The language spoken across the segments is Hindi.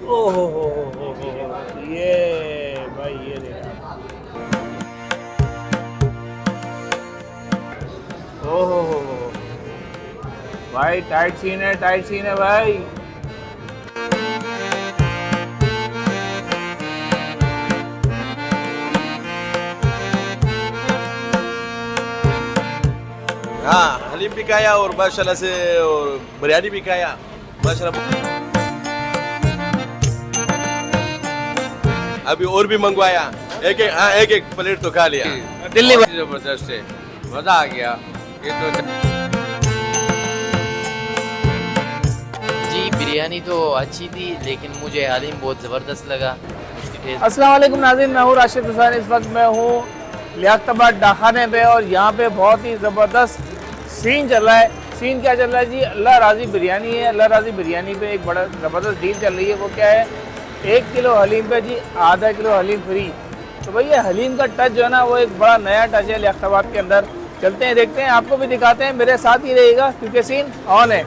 ओहो हो, ये भाई ये देखा। ओहो हो, भाई टाइट सीन है भाई। हाँ, हलीम भी खाया और माशाल्लाह से और बिरयानी भी खाया माशाल्लाह। अभी और भी मंगवाया, एक एक प्लेट तो खा लिया। दिल्ली जबरदस्त है, मजा आ गया। ये तो जी बिरयानी तो अच्छी थी, लेकिन मुझे हलीम बहुत ज़बरदस्त लगा। उसकी टेस्ट। अस्सलाम वालेकुम नाज़रीन, मैं हूँ राशिद हुसैन। इस वक्त मैं हूँ लियाकताबाद डाखाने पे और यहाँ पे बहुत ही ज़बरदस्त सीन चल रहा है। सीन क्या चल रहा है जी? अल्लाह राज़ी बिरयानी है। अल्लाह राज़ी बिरयानी पे एक बड़ा ज़बरदस्त डील चल रही है। वो क्या है? 1 किलो हलीम पे जी आधा किलो हलीम फ्री। तो भाई ये हलीम का टच जो है ना, वो एक बड़ा नया टच है लियाकताबाद के अंदर। चलते हैं, देखते हैं, आपको भी दिखाते हैं। मेरे साथ ही रहेगा क्योंकि सीन ऑन है।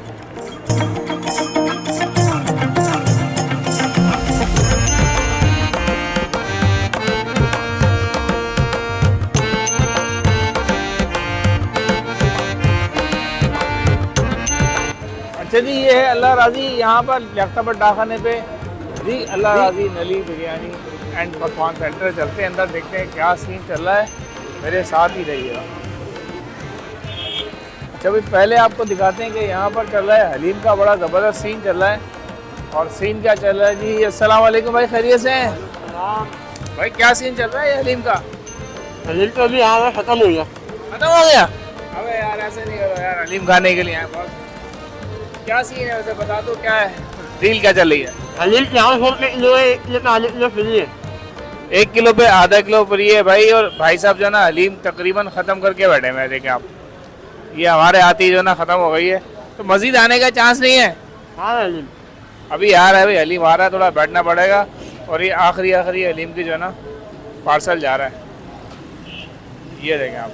अच्छा जी, ये है अल्लाह राज़ी यहाँ पर लियाकताबाद डाखाने पे जी अल्लाह राज़ी नली बिरयानी एंड पकवान सेंटर। चलते हैं अंदर, देखते हैं क्या सीन चल रहा है। मेरे साथ ही रहिएगा। अच्छा भाई, पहले आपको दिखाते हैं कि यहाँ पर चल रहा है हलीम का बड़ा ज़बरदस्त सीन चल रहा है। और सीन क्या चल रहा है जी? अस्सलाम वालेकुम भाई, खैरियत से हैं? भाई क्या सीन चल रहा है ये हलीम का? हलीम तो अभी यहाँ खत्म हो गया। खत्म हो गया? अबे यार ऐसे नहीं करो यार, हलीम खाने के लिए आए बहुत। क्या सीन है वैसे, बता दो क्या है, डील क्या चल रही है? हलीम यहाँ 100 किलो है, 1 किलो पे आधे किलो फ्री है। 1 किलो पे आधा किलो फ्री है भाई। और भाई साहब जो है ना हलीम तकरीबन ख़त्म करके बैठे हैं। देखें आप, ये हमारे हाथी जो है ना ख़त्म हो गई है। तो मज़ीद आने का चांस नहीं है? हाँ हलीम अभी आ रहा है भाई, हलीम आ रहा है, थोड़ा बैठना पड़ेगा। और ये आखिरी हलीम की जो है ना पार्सल जा रहा है, ये देखें आप।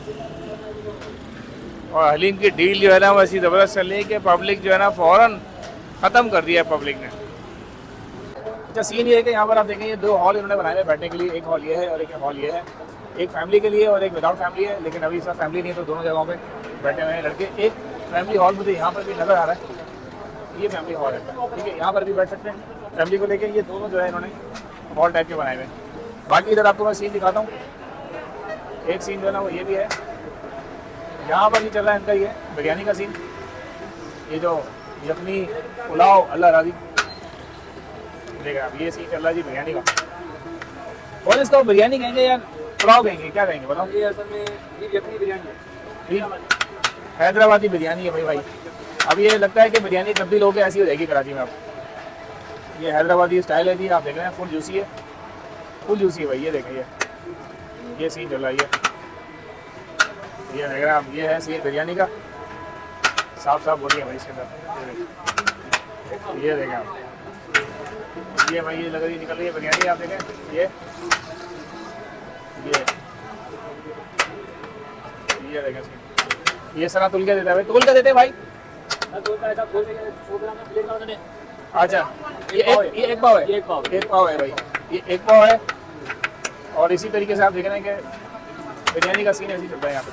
और हलीम की डील जो है ना वो ऐसी ज़बरदस्त चल रही है कि पब्लिक जो है ना फ़ौरन ख़त्म कर दिया है पब्लिक ने। अच्छा सीन ये है कि यहाँ पर आप देखें, ये 2 हॉल इन्होंने बनाए हुए बैठने के लिए। एक हॉल ये है और एक हॉल ये है। एक फैमिली के लिए और एक विदाउट फैमिली है। लेकिन अभी सब फैमिली नहीं है, तो दोनों जगहों पे बैठे हुए हैं लड़के। एक फैमिली हॉल मुझे यहाँ पर भी नज़र आ रहा है, ये फैमिली हॉल है, ठीक है, यहाँ पर भी बैठ सकते हैं फैमिली को लेके। ये दोनों जो है इन्होंने हॉल टाइप के बनाए हुए हैं। बाकी इधर आपको मैं सीन दिखाता हूँ। एक सीन जो है ना वो ये भी है, यहाँ पर भी चल रहा है इनका ये बिरयानी का सीन। ये जो यखनी पुलाव अल्लाह राज़ी, देखिए आप, ये सीन चल रहा है जी बिरयानी का। और इसको बिरयानी कहेंगे या पुलाव कहेंगे, क्या कहेंगे बताओ? ये असल में ये यखनी बिरयानी है, हैदराबादी बिरयानी है भाई। अब ये लगता है कि बिरयानी तब्दील होकर ऐसी हो जाएगी कराची में। अब ये हैदराबादी स्टाइल है जी, आप देख रहे हैं, फुल जूसी है, फुल जूसी है भाई। ये देखें, ये सीन चल रहा है, ये देख रहे हैं आप, ये है सीन बिरयानी का। साफ साफ बोलिए भाई इसके अंदर, ये देखें आप, ये भाई ये लग रही निकल रही है बिरयानी, आप देखें। ये देखें, ये सना तुल के देता है भाई, तुल के देते भाई। अच्छा ये एक पाव है, एक पाव है भाई, ये 1 पाव है। और इसी तरीके से आप देख रहे हैं कि बिरयानी का सीन ऐसी चल रहा है यहाँ पे।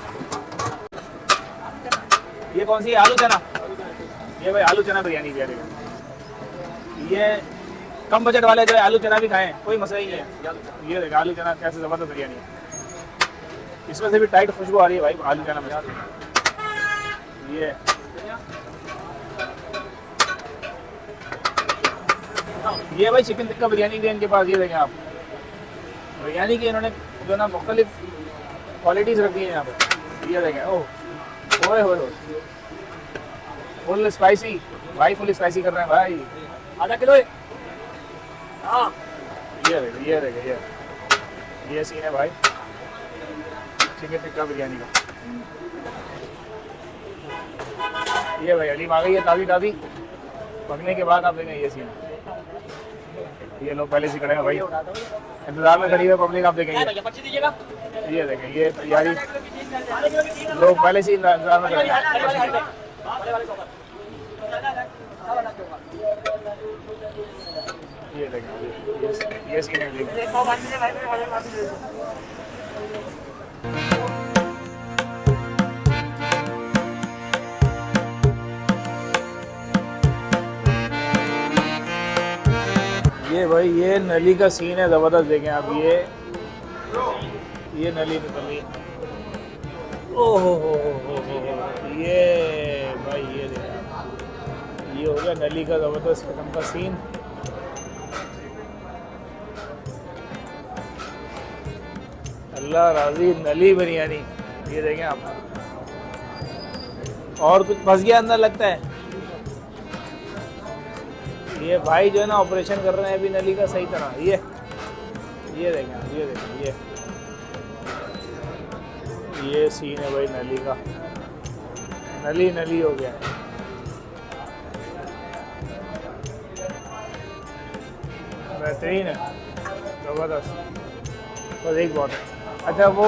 ये कौन सी है? आलू चना। ये भाई आलू चना बिरयानी भी है। ये कम बजट वाले जो है आलू चना भी खाएं, कोई मसला ही नहीं है। ये देखा आलू चना कैसे ज़बरदस्त बिरयानी है। इसमें से भी टाइट खुशबू आ रही है भाई आलू चना में। ये भाई चिकन टिक्का बिरयानी भी है इनके पास। ये देखें आप, बिरयानी की इन्होंने जो ना मुख्तलिफ क्वालिटीज़ रखी है यहाँ पर। ये देखें, ओह ओए होए, फुल स्पाइसी भाई, फुल स्पाइसी कर रहे हैं भाई। आधा किलो है। हाँ ये देखें, ये सीन है भाई चिकन टिक्का बिरयानी का। ये भाई हलीम आ गई है ताज़ी ताज़ी, पकने के बाद आप देखें ये सीन। ये लोग पहले से खड़े हैं भाई, इंतजार में खड़ी है पब्लिक, आप देखें। ये देखें, ये तैयारी, लोग पहले से इंतजार में खड़े हैं। ये देखें, ये सीन है हलीम। ये भाई ये नली का सीन है ज़बरदस्त। देखें आप ये नली निकल रही है। ओहो हो, ये भाई ये देखें आप, ये हो गया नली का ज़बरदस्त किस्म का सीन। अल्लाह राजी नली बिरयानी, ये देखें आप। और कुछ फंस गया अंदर लगता है। ये भाई जो है ना ऑपरेशन कर रहे हैं अभी नली का सही तरह। ये देखें, ये देखें, ये सीन है भाई नली का। नली हो गया है। बेहतरीन है, ज़बरदस्त, बस एक बहुत है। अच्छा वो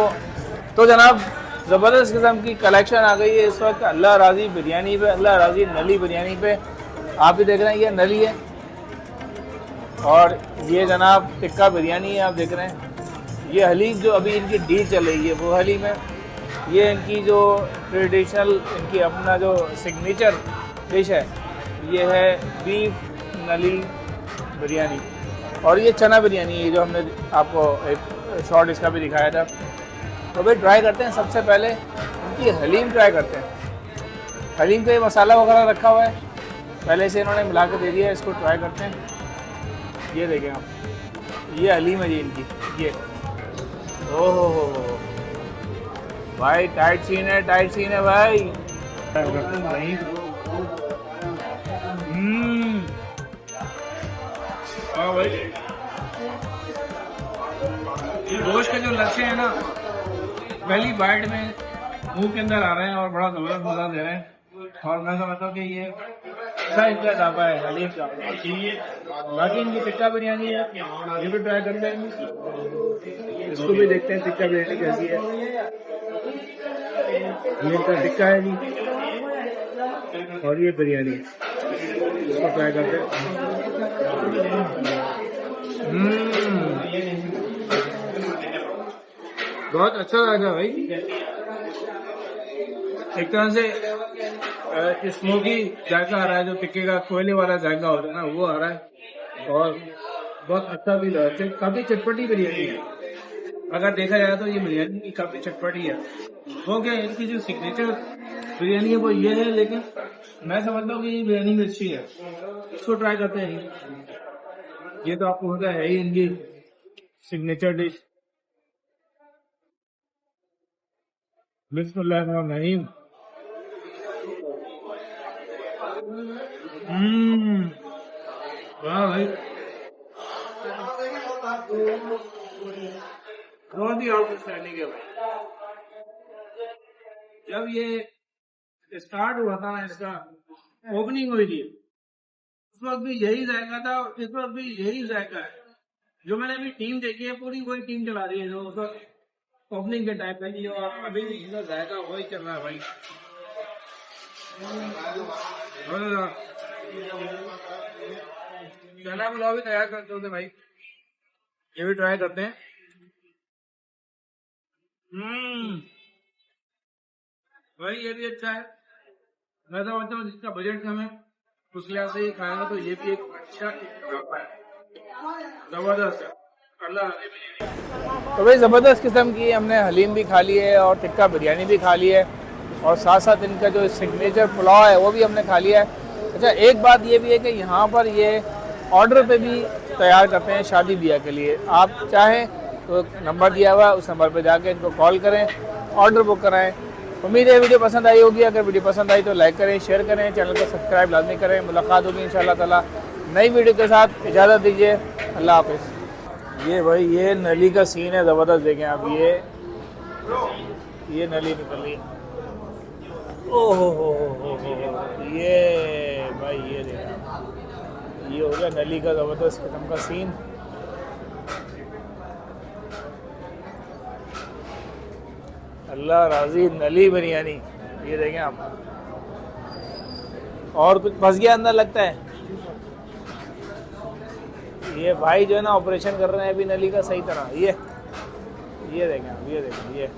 तो जनाब ज़बरदस्त किस्म की कलेक्शन आ गई है इस वक्त अल्लाह राजी बिरयानी पे, अल्लाह राजी नली बिरयानी पे। आप भी देख रहे हैं ये नली है और ये जनाब टिक्का बिरयानी है। आप देख रहे हैं ये हलीम जो अभी इनकी डील चल रही है वो हलीम है। ये इनकी जो ट्रेडिशनल इनकी अपना जो सिग्नेचर डिश है ये है बीफ नली बिरयानी। और ये चना बिरयानी है जो हमने आपको एक शॉर्ट इसका भी दिखाया था। तो भाई ट्राई करते हैं, सबसे पहले इनकी हलीम ट्राई करते हैं। हलीम का ये मसाला वगैरह रखा हुआ है, पहले से इन्होंने मिला के दे दिया है। इसको ट्राई करते हैं। ये देखें आप, ये हलीम है जी इनकी। ये ओहो भाई टाइट सीन है भाई। हाँ भाई ये गोश्त के जो लच्छे हैं ना पहली बाइट में मुंह के अंदर आ रहे हैं और बड़ा ज़बरदस्त मज़ा दे रहे हैं। और मैं समझता हूँ कि ये अच्छा इनका ढाबा है हलीम का। बाकी इनकी टिक्का बिरयानी है, ये भी ट्राई करते हैं। इसको भी देखते हैं टिक्का बिरयानी कैसी है। ये इनका टिक्का है जी और ये बिरयानी, इसको ट्राई करते हैं। बहुत अच्छा लगा भाई। एक तरह से स्मोकी जायका आ रहा है, जो टिक्के का कोयले वाला जायका होता है ना वो आ रहा है और बहुत अच्छा भी लग रहा है। काफी चटपटी बिरयानी है। अगर देखा जाए तो ये बिरयानी काफी चटपटी है। वो क्या इनकी जो सिग्नेचर बिरयानी है वो ये है, लेकिन मैं समझता हूँ कि ये बिरयानी में अच्छी है। इसको ट्राई करते हैं। ये तो आपको पता है ही इनकी सिग्नेचर डिश। बिस्मिल्लाहिर्रहमानिर्रहीम। वाह भाई बहुत ही आउटस्टैंडिंग है भाई। जब ये स्टार्ट हुआ था ना, इसका ओपनिंग हुई थी, उस वक्त भी यही जायका था और इस वक्त भी यही जायका है। जो मैंने अभी टीम देखी है पूरी वही टीम चला रही है जो उस वक्त ओपनिंग के टाइप में थी और अभी भी इसका जायका वही चल रहा है भाई। चना पुलाव भी तैयार करते होते भाई, ये भी ट्राई करते हैं। भाई ये भी अच्छा है। मैं समझता हूँ जिसका बजट कम है उस लिहाज से ही खाएंगे तो ये भी एक अच्छा ढाबा है, जबरदस्त है। तो भाई ज़बरदस्त किस्म की हमने हलीम भी खा ली है और टिक्का बिरयानी भी खा ली है और साथ साथ इनका जो सिग्नेचर पुलाव है वो भी हमने खा लिया है। अच्छा एक बात ये भी है कि यहाँ पर ये ऑर्डर पे भी तैयार करते हैं शादी ब्याह के लिए। आप चाहें तो नंबर दिया हुआ है, उस नंबर पर जाके इनको कॉल करें, ऑर्डर बुक कराएँ। उम्मीद है वीडियो पसंद आई होगी। अगर वीडियो पसंद आई तो लाइक करें, शेयर करें, चैनल को सब्सक्राइब लाजमी करें। मुलाकात होगी इंशाअल्लाह ताला नई वीडियो के साथ। इजाज़त दीजिए, अल्लाह हाफिज़। ये भाई ये नली का सीन है ज़बरदस्त। देखें आप, ये नली निकल रही है। ओहो हो, ये भाई ये देखें आप, ये हो गया नली का ज़बरदस्त किस्म का सीन। अल्लाह राजी नली बिरयानी, ये देखें आप। और कुछ फंस गया अंदर लगता है। ये भाई जो है ना ऑपरेशन कर रहे हैं अभी नली का सही तरह। ये देखें आप, ये देखें, ये